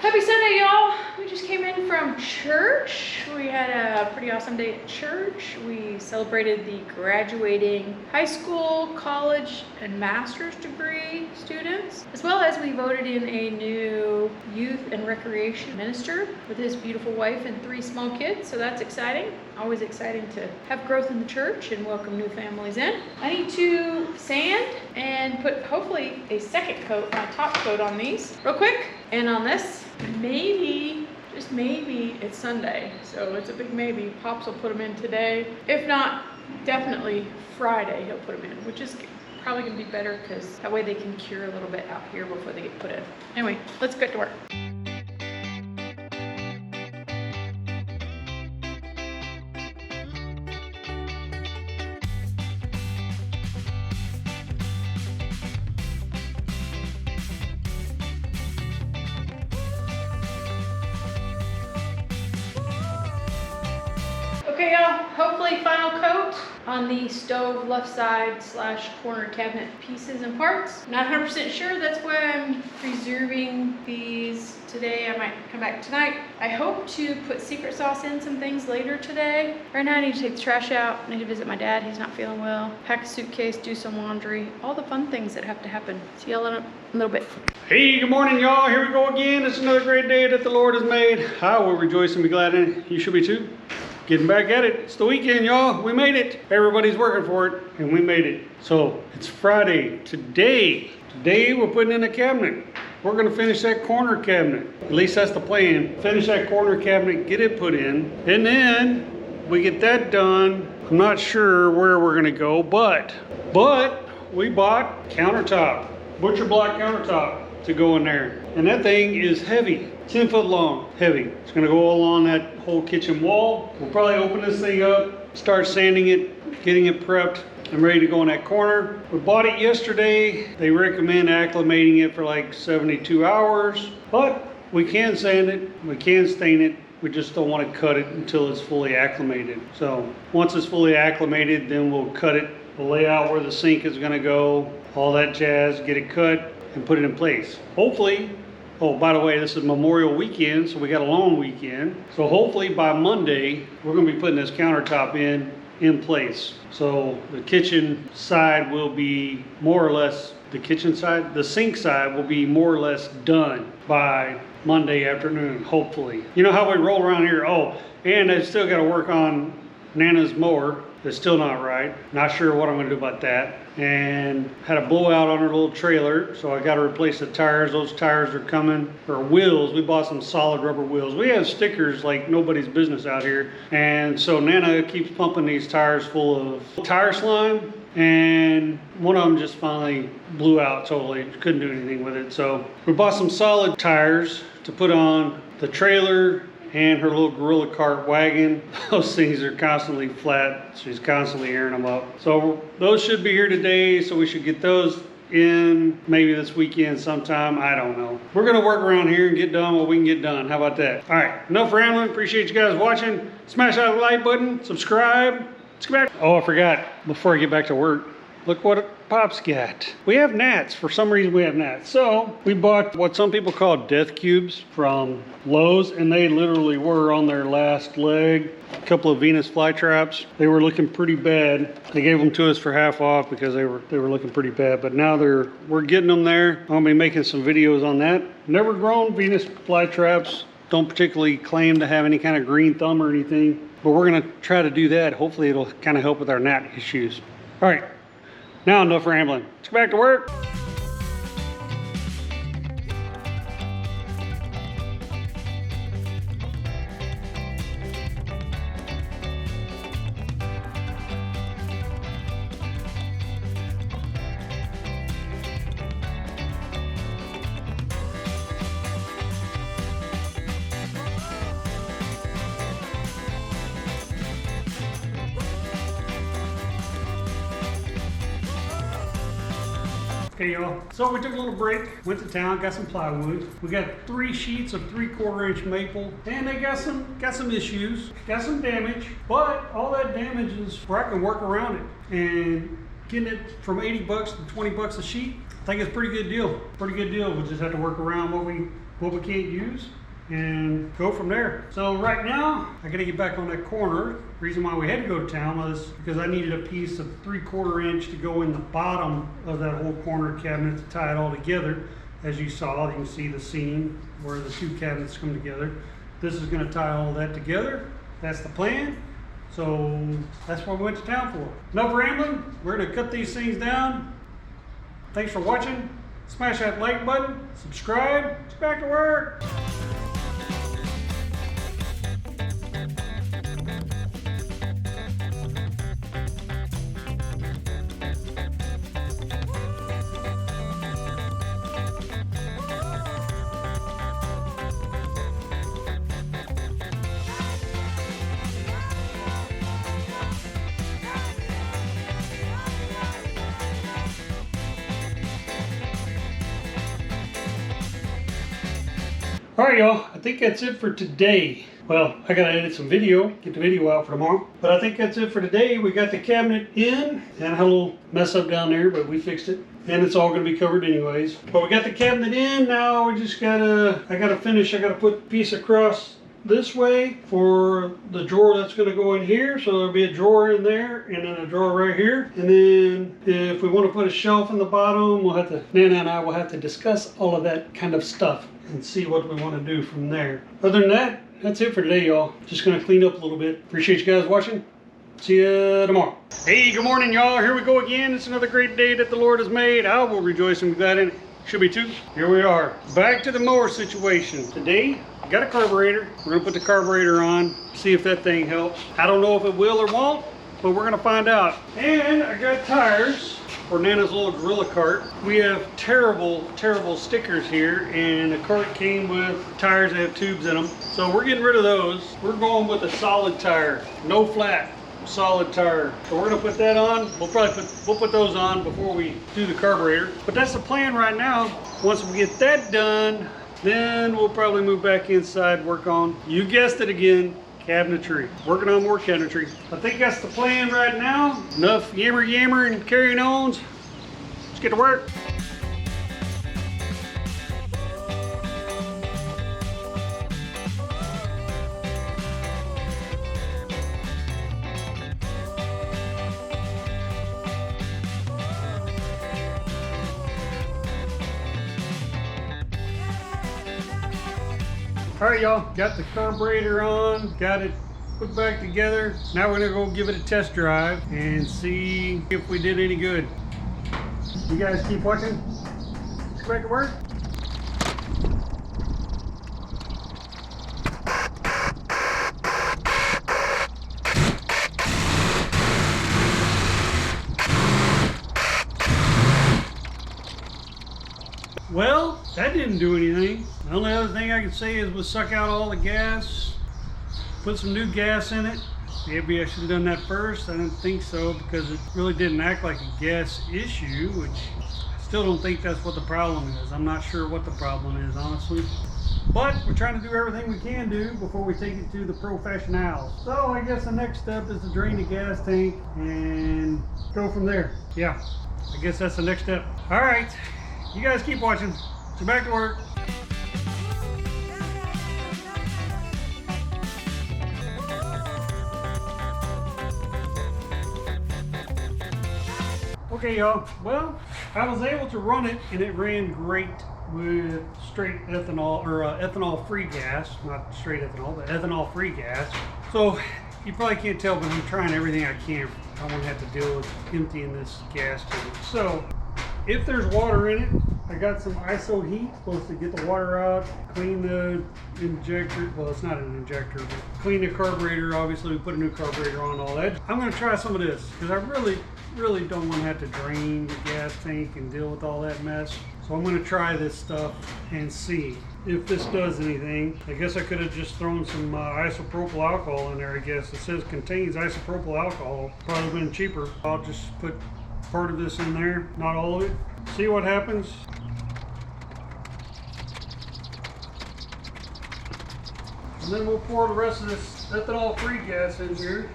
Happy Sunday, y'all. We just came in from church. We had a pretty awesome day at church. We celebrated the graduating high school, college, and master's degree students, as well as we voted in a new youth and recreation minister with his beautiful wife and 3 small kids. So that's exciting. Always exciting to have growth in the church and welcome new families in. I need to sand and put hopefully a second coat, my top coat on these real quick. And on this, maybe, just maybe, it's Sunday. So it's a big maybe. Pops will put them in today. If not, definitely Friday he'll put them in, which is probably gonna be better because that way they can cure a little bit out here before they get put in. Anyway, let's get to work. Okay, y'all, hopefully final coat on the stove left side / corner cabinet pieces and parts. Not 100% sure, that's why I'm preserving these today. I might come back tonight. I hope to put secret sauce in some things later today. Right now I need to take the trash out. I need to visit my dad, he's not feeling well. Pack a suitcase, do some laundry, all the fun things that have to happen. See y'all in a little bit. Hey, good morning, y'all. Here we go again. It's another great day that the Lord has made. I will rejoice and be glad in it. You should be too. Getting back at it. It's the weekend, y'all. We made it. Everybody's working for it, and we made it. So it's Friday. Today we're putting in a cabinet. We're gonna finish that corner cabinet. At least that's the plan. Finish that corner cabinet, get it put in, and then we get that done. I'm not sure where we're gonna go, but we bought countertop, butcher block countertop to go in there. And that thing is heavy. 10 foot long, heavy. It's gonna go along that whole kitchen wall. We'll probably open this thing up, start sanding it, getting it prepped. I'm ready to go in that corner. We bought it yesterday. They recommend acclimating it for like 72 hours, but we can sand it, we can stain it. We just don't want to cut it until it's fully acclimated. So once it's fully acclimated, then we'll cut it. We'll lay out where the sink is gonna go, all that jazz, get it cut and put it in place. Hopefully, oh, by the way, this is Memorial Weekend, so we got a long weekend. So hopefully by Monday, we're gonna be putting this countertop in place. So the kitchen side will be more or less, the sink side will be more or less done by Monday afternoon, hopefully. You know how we roll around here? Oh, and I still gotta work on Nana's mower. It's still not right. Not sure what I'm gonna do about that. And had a blowout on her little trailer, so I gotta replace the tires. Those tires are coming, or wheels. We bought some solid rubber wheels. We have stickers like nobody's business out here. And so Nana keeps pumping these tires full of tire slime, and one of them just finally blew out totally. Couldn't do anything with it. So we bought some solid tires to put on the trailer and her little Gorilla Cart wagon. Those things are constantly flat. She's constantly airing them up. So those should be here today, so we should get those in maybe this weekend sometime. I don't know. We're gonna work around here and get done what we can get done. How about that? All right, enough rambling. Appreciate you guys watching. Smash that like button, subscribe. Let's get back. Oh, I forgot, before I get back to work, look what Pop's got. We have gnats. For some reason we have gnats. So we bought what some people call death cubes from Lowe's, and they literally were on their last leg. A couple of Venus flytraps. They were looking pretty bad. They gave them to us for half off because they were looking pretty bad. But now we're getting them there. I'm gonna be making some videos on that. Never grown Venus flytraps. Don't particularly claim to have any kind of green thumb or anything, but we're gonna try to do that. Hopefully it'll kind of help with our gnat issues. All right. Now enough rambling. Let's get back to work. Okay, y'all, so we took a little break, went to town, got some plywood. We got 3 sheets of 3/4 inch maple, and they got some issues, got some damage, but all that damage is where I can work around it. And getting it from 80 bucks to 20 bucks a sheet, I think it's a pretty good deal. Pretty good deal. We just have to work around what what we can't use, and go from there. So right now, I gotta get back on that corner. Reason why we had to go to town was because I needed a piece of 3/4 inch to go in the bottom of that whole corner cabinet to tie it all together. As you saw, you can see the seam where the two cabinets come together. This is gonna tie all that together. That's the plan. So that's what we went to town for. Enough rambling, we're gonna cut these things down. Thanks for watching. Smash that like button, subscribe, it's back to work. Alright y'all, I think that's it for today. Well, I gotta edit some video, get the video out for tomorrow. But I think that's it for today. We got the cabinet in, and I had a little mess up down there, but we fixed it. And it's all gonna be covered anyways. But we got the cabinet in, now we just gotta, I gotta put a piece across this way for the drawer that's going to go in here. So there'll be a drawer in there and then a drawer right here. And then if we want to put a shelf in the bottom, we'll have to, Nana and I will have to discuss all of that kind of stuff and see what we want to do from there. Other than that, that's it for today, y'all. Just going to clean up a little bit. Appreciate you guys watching. See you tomorrow. Hey, good morning, y'all. Here we go again. It's another great day that the Lord has made. I will rejoice and be glad in it. Should be too. Here we are. Back to the mower situation. Today, got a carburetor. We're gonna put the carburetor on, see if that thing helps. I don't know if it will or won't, but we're gonna find out. And I got tires for Nana's little gorilla cart. We have terrible, terrible stickers here, and the cart came with tires that have tubes in them. So we're getting rid of those. We're going with a solid tire, no flat. Solid tire. So we're gonna put that on. We'll put those on before we do the carburetor. But that's the plan right now. Once we get that done, then we'll probably move back inside, work on, you guessed it again, cabinetry. Working on more cabinetry. I think that's the plan right now. Enough yammer and carrying on. Let's get to work. Alright y'all, got the carburetor on, got it put back together. Now we're gonna go give it a test drive and see if we did any good. You guys keep watching. Let's go back to work. Well, that didn't do anything. The only other thing I can say is we'll suck out all the gas, put some new gas in it. Maybe I should have done that first. I didn't think so because it really didn't act like a gas issue, which I still don't think that's what the problem is. I'm not sure what the problem is, honestly. But we're trying to do everything we can do before we take it to the professionals. So I guess the next step is to drain the gas tank and go from there. Yeah, I guess that's the next step. All right. You guys keep watching. So back to work. Okay, y'all. Well, I was able to run it, and it ran great with straight ethanol or ethanol-free gas. Not straight ethanol, but ethanol-free gas. So you probably can't tell, but I'm trying everything I can. I won't have to deal with emptying this gas tank. So if there's water in it, I got some ISO heat, supposed to get the water out, clean the injector. Well, it's not an injector, but clean the carburetor. Obviously, we put a new carburetor on, all that. I'm going to try some of this because I really don't want to have to drain the gas tank and deal with all that mess. So I'm going to try this stuff and see if this does anything. I guess I could have just thrown some isopropyl alcohol in there. I guess it says contains isopropyl alcohol. Probably been cheaper. I'll just put part of this in there, not all of it. See what happens. And then we'll pour the rest of this ethanol-free gas in here.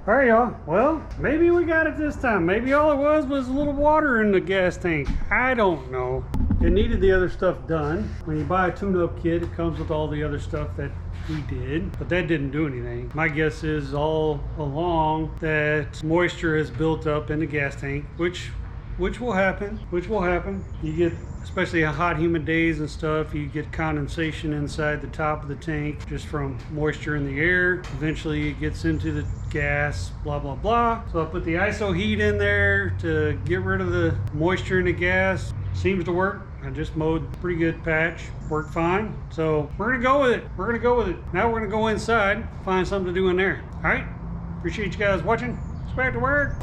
All right, y'all. Well, maybe we got it this time. Maybe all it was a little water in the gas tank. I don't know. It needed the other stuff done. When you buy a tune-up kit, it comes with all the other stuff that we did, but that didn't do anything. My guess is all along that moisture has built up in the gas tank, which will happen. You get, especially on hot, humid days and stuff, you get condensation inside the top of the tank just from moisture in the air. Eventually it gets into the gas, blah, blah, blah. So I put the ISO heat in there to get rid of the moisture in the gas. Seems to work. I just mowed a pretty good patch. Worked fine. So we're gonna go with it. Now we're gonna go inside, find something to do in there. All right? Appreciate you guys watching. Let's back to work.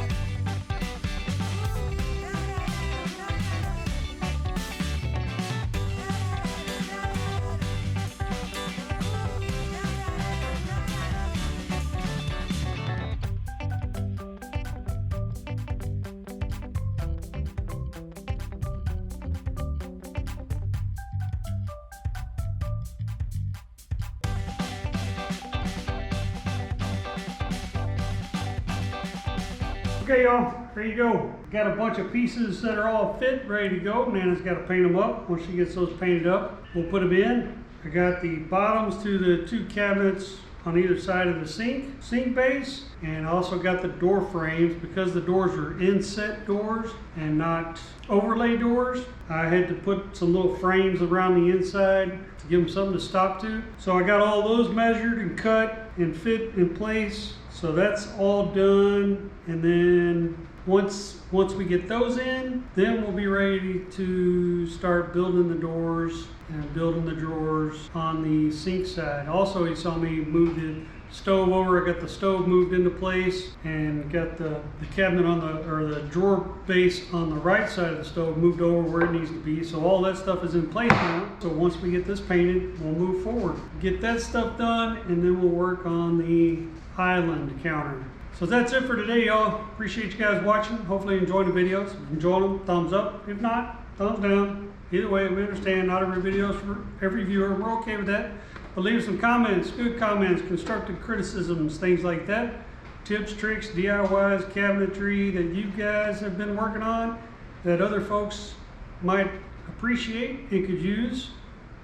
Okay, y'all, there you go. Got a bunch of pieces that are all fit, ready to go. Nana's got to paint them up. Once she gets those painted up, we'll put them in. I got the bottoms to the two cabinets on either side of the sink base, and also got the door frames. Because the doors are inset doors and not overlay doors, I had to put some little frames around the inside to give them something to stop to. So I got all those measured and cut and fit in place. So that's all done, and then once we get those in, then we'll be ready to start building the doors and building the drawers on the sink side. Also, you saw me move the stove over. I got the stove moved into place and got the cabinet or the drawer base on the right side of the stove moved over where it needs to be. So all that stuff is in place now. So once we get this painted, we'll move forward. Get that stuff done, and then we'll work on the island counter. So that's it for today, y'all. Appreciate you guys watching. Hopefully you enjoyed the videos. If you enjoyed them, thumbs up. If not, thumbs down. Either way, we understand not every video is for every viewer. We're okay with that. But leave some comments, good comments, constructive criticisms, things like that. Tips, tricks, DIYs, cabinetry that you guys have been working on that other folks might appreciate and could use,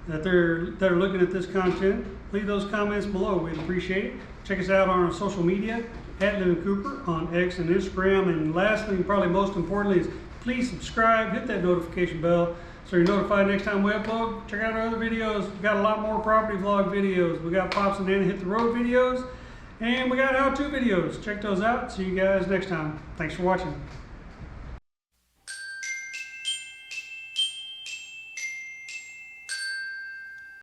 that are looking at this content. Leave those comments below. We'd appreciate it. Check us out on our social media at LivingCooper on X and Instagram. And lastly, and probably most importantly, is please subscribe, hit that notification bell so you're notified next time we upload. Check out our other videos. We've got a lot more property vlog videos. We got Pops and Nana Hit the Road videos, and we got how-to videos. Check those out. See you guys next time. Thanks for watching.